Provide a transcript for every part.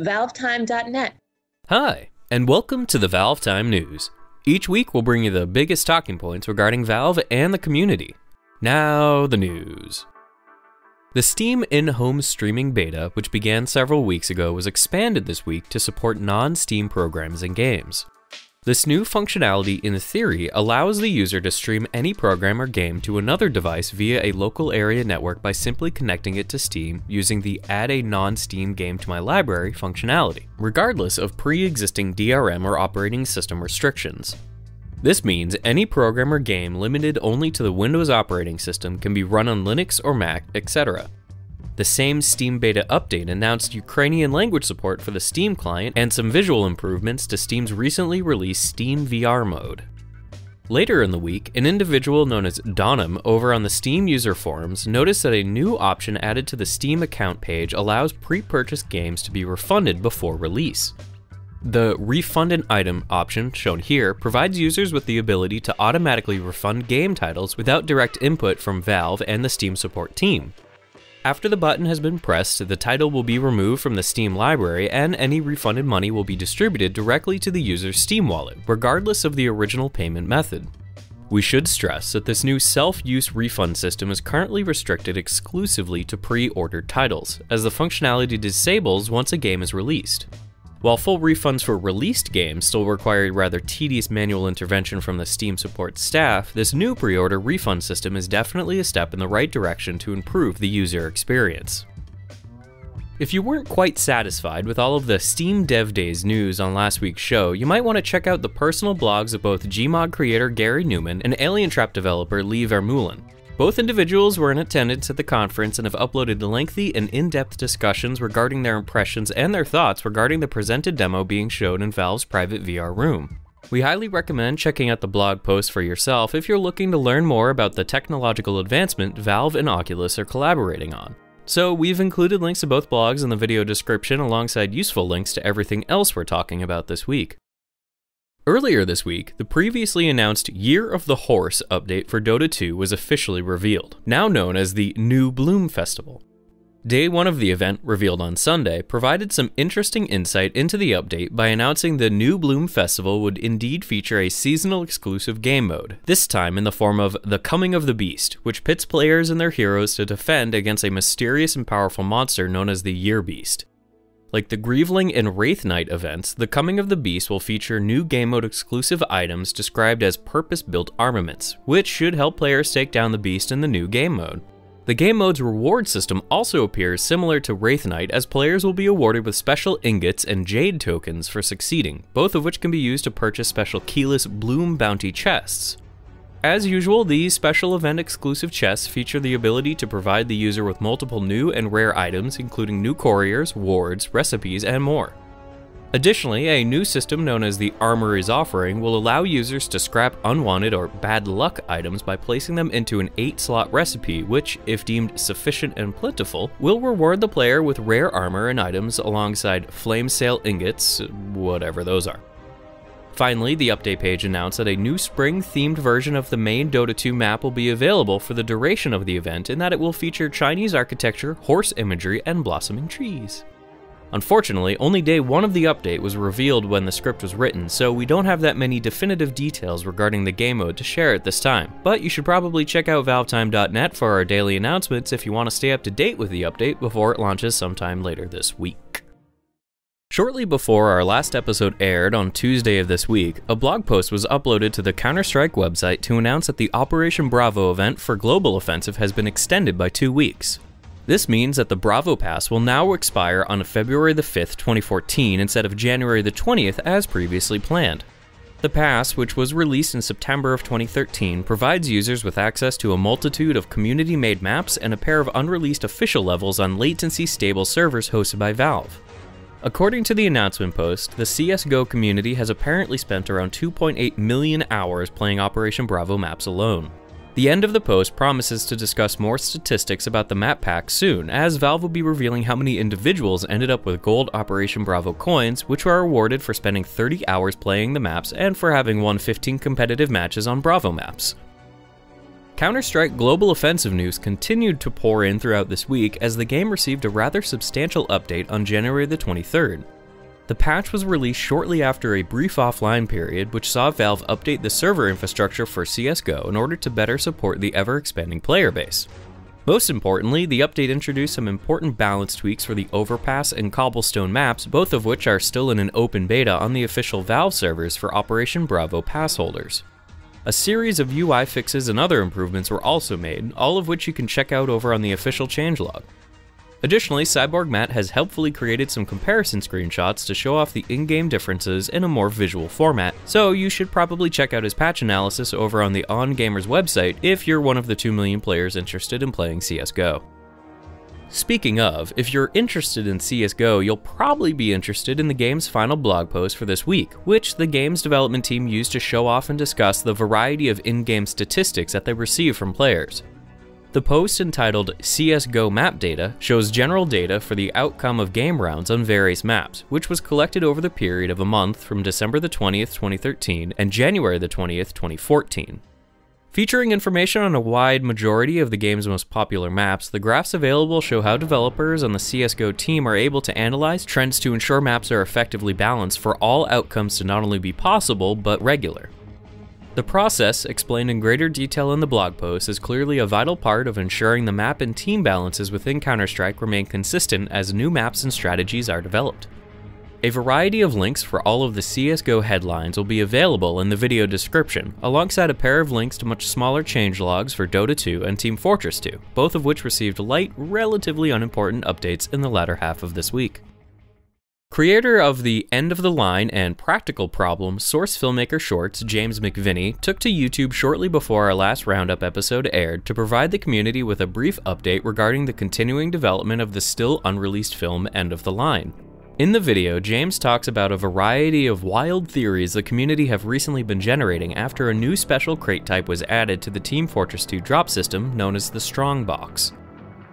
ValveTime.net. Hi, and welcome to the ValveTime News. Each week we'll bring you the biggest talking points regarding Valve and the community. Now, the news. The Steam in-home streaming beta, which began several weeks ago, was expanded this week to support non-Steam programs and games. This new functionality, in theory, allows the user to stream any program or game to another device via a local area network by simply connecting it to Steam using the Add a non-Steam game to my library functionality, regardless of pre-existing DRM or operating system restrictions. This means any program or game limited only to the Windows operating system can be run on Linux or Mac, etc. The same Steam beta update announced Ukrainian language support for the Steam client and some visual improvements to Steam's recently released Steam VR mode. Later in the week, an individual known as Donham over on the Steam user forums noticed that a new option added to the Steam account page allows pre-purchased games to be refunded before release. The Refund an Item option, shown here, provides users with the ability to automatically refund game titles without direct input from Valve and the Steam support team. After the button has been pressed, the title will be removed from the Steam library and any refunded money will be distributed directly to the user's Steam wallet, regardless of the original payment method. We should stress that this new self-use refund system is currently restricted exclusively to pre-ordered titles, as the functionality disables once a game is released. While full refunds for released games still require rather tedious manual intervention from the Steam support staff, this new pre-order refund system is definitely a step in the right direction to improve the user experience. If you weren't quite satisfied with all of the Steam Dev Days news on last week's show, you might want to check out the personal blogs of both Gmod creator Gary Newman and Alien Trap developer Lee Vermeulen. Both individuals were in attendance at the conference and have uploaded lengthy and in-depth discussions regarding their impressions and their thoughts regarding the presented demo being shown in Valve's private VR room. We highly recommend checking out the blog post for yourself if you're looking to learn more about the technological advancement Valve and Oculus are collaborating on. So we've included links to both blogs in the video description alongside useful links to everything else we're talking about this week. Earlier this week, the previously announced Year of the Horse update for Dota 2 was officially revealed, now known as the New Bloom Festival. Day 1 of the event, revealed on Sunday, provided some interesting insight into the update by announcing the New Bloom Festival would indeed feature a seasonal exclusive game mode, this time in the form of The Coming of the Beast, which pits players and their heroes to defend against a mysterious and powerful monster known as the Year Beast. Like the Grieveling and Wraith Knight events, The Coming of the Beast will feature new game mode exclusive items described as purpose-built armaments, which should help players take down the beast in the new game mode. The game mode's reward system also appears similar to Wraith Knight, as players will be awarded with special ingots and jade tokens for succeeding, both of which can be used to purchase special keyless Bloom bounty chests. As usual, these special event exclusive chests feature the ability to provide the user with multiple new and rare items, including new couriers, wards, recipes, and more. Additionally, a new system known as the Armory's Offering will allow users to scrap unwanted or bad luck items by placing them into an 8-slot recipe, which, if deemed sufficient and plentiful, will reward the player with rare armor and items alongside flame sail ingots, whatever those are. Finally, the update page announced that a new spring-themed version of the main Dota 2 map will be available for the duration of the event, and that it will feature Chinese architecture, horse imagery, and blossoming trees. Unfortunately, only day 1 of the update was revealed when the script was written, so we don't have that many definitive details regarding the game mode to share at this time, but you should probably check out ValveTime.net for our daily announcements if you want to stay up to date with the update before it launches sometime later this week. Shortly before our last episode aired on Tuesday of this week, a blog post was uploaded to the Counter-Strike website to announce that the Operation Bravo event for Global Offensive has been extended by 2 weeks. This means that the Bravo Pass will now expire on February the 5th, 2014 instead of January the 20th as previously planned. The pass, which was released in September of 2013, provides users with access to a multitude of community-made maps and a pair of unreleased official levels on latency-stable servers hosted by Valve. According to the announcement post, the CSGO community has apparently spent around 2.8 million hours playing Operation Bravo maps alone. The end of the post promises to discuss more statistics about the map pack soon, as Valve will be revealing how many individuals ended up with gold Operation Bravo coins, which are awarded for spending 30 hours playing the maps and for having won 15 competitive matches on Bravo maps. Counter-Strike Global Offensive news continued to pour in throughout this week as the game received a rather substantial update on January the 23rd. The patch was released shortly after a brief offline period, which saw Valve update the server infrastructure for CSGO in order to better support the ever-expanding player base. Most importantly, the update introduced some important balance tweaks for the Overpass and Cobblestone maps, both of which are still in an open beta on the official Valve servers for Operation Bravo pass holders. A series of UI fixes and other improvements were also made, all of which you can check out over on the official changelog. Additionally, Cyborg Matt has helpfully created some comparison screenshots to show off the in-game differences in a more visual format, so you should probably check out his patch analysis over on the OnGamer's website if you're one of the 2 million players interested in playing CSGO. Speaking of, if you're interested in CSGO, you'll probably be interested in the game's final blog post for this week, which the game's development team used to show off and discuss the variety of in-game statistics that they receive from players. The post, entitled CSGO Map Data, shows general data for the outcome of game rounds on various maps, which was collected over the period of a month from December the 20th, 2013 and January the 20th, 2014. Featuring information on a wide majority of the game's most popular maps, the graphs available show how developers on the CSGO team are able to analyze trends to ensure maps are effectively balanced for all outcomes to not only be possible, but regular. The process, explained in greater detail in the blog post, is clearly a vital part of ensuring the map and team balances within Counter-Strike remain consistent as new maps and strategies are developed. A variety of links for all of the CSGO headlines will be available in the video description, alongside a pair of links to much smaller changelogs for Dota 2 and Team Fortress 2, both of which received light, relatively unimportant updates in the latter half of this week. Creator of the End of the Line and Practical Problem source filmmaker shorts, James McVinney, took to YouTube shortly before our last Roundup episode aired to provide the community with a brief update regarding the continuing development of the still unreleased film End of the Line. In the video, James talks about a variety of wild theories the community have recently been generating after a new special crate type was added to the Team Fortress 2 drop system known as the Strongbox.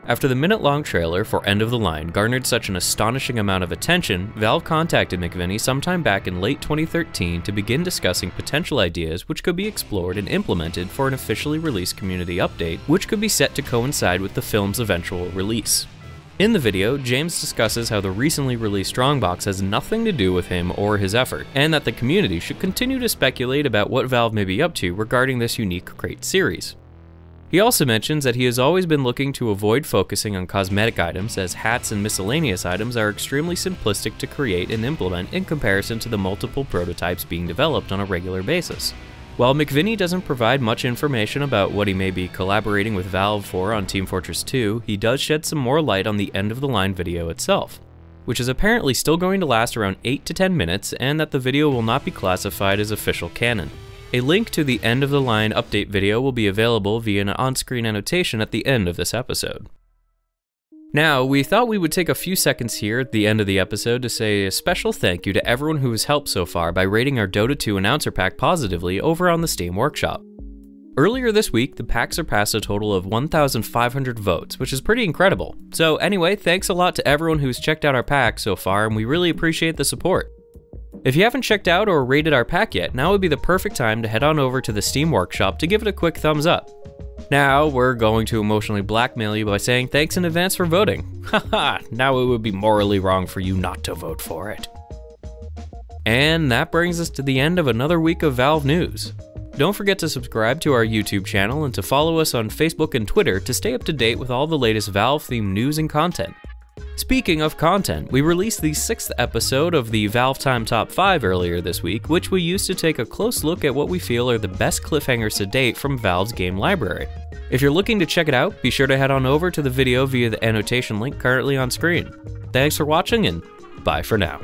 After the minute-long trailer for End of the Line garnered such an astonishing amount of attention, Valve contacted McVinney sometime back in late 2013 to begin discussing potential ideas which could be explored and implemented for an officially released community update, which could be set to coincide with the film's eventual release. In the video, James discusses how the recently released Strongbox has nothing to do with him or his effort, and that the community should continue to speculate about what Valve may be up to regarding this unique crate series. He also mentions that he has always been looking to avoid focusing on cosmetic items, as hats and miscellaneous items are extremely simplistic to create and implement in comparison to the multiple prototypes being developed on a regular basis. While McVinney doesn't provide much information about what he may be collaborating with Valve for on Team Fortress 2, he does shed some more light on the End of the Line video itself, which is apparently still going to last around 8 to 10 minutes and that the video will not be classified as official canon. A link to the End of the Line update video will be available via an on-screen annotation at the end of this episode. Now, we thought we would take a few seconds here at the end of the episode to say a special thank you to everyone who has helped so far by rating our Dota 2 announcer pack positively over on the Steam Workshop. Earlier this week, the pack surpassed a total of 1,500 votes, which is pretty incredible. So anyway, thanks a lot to everyone who's checked out our pack so far, and we really appreciate the support. If you haven't checked out or rated our pack yet, now would be the perfect time to head on over to the Steam Workshop to give it a quick thumbs up. Now, we're going to emotionally blackmail you by saying thanks in advance for voting. Haha, now it would be morally wrong for you not to vote for it. And that brings us to the end of another week of Valve news. Don't forget to subscribe to our YouTube channel and to follow us on Facebook and Twitter to stay up to date with all the latest Valve-themed news and content. Speaking of content, we released the 6th episode of the ValveTime Top 5 earlier this week, which we used to take a close look at what we feel are the best cliffhangers to date from Valve's game library. If you're looking to check it out, be sure to head on over to the video via the annotation link currently on screen. Thanks for watching, and bye for now.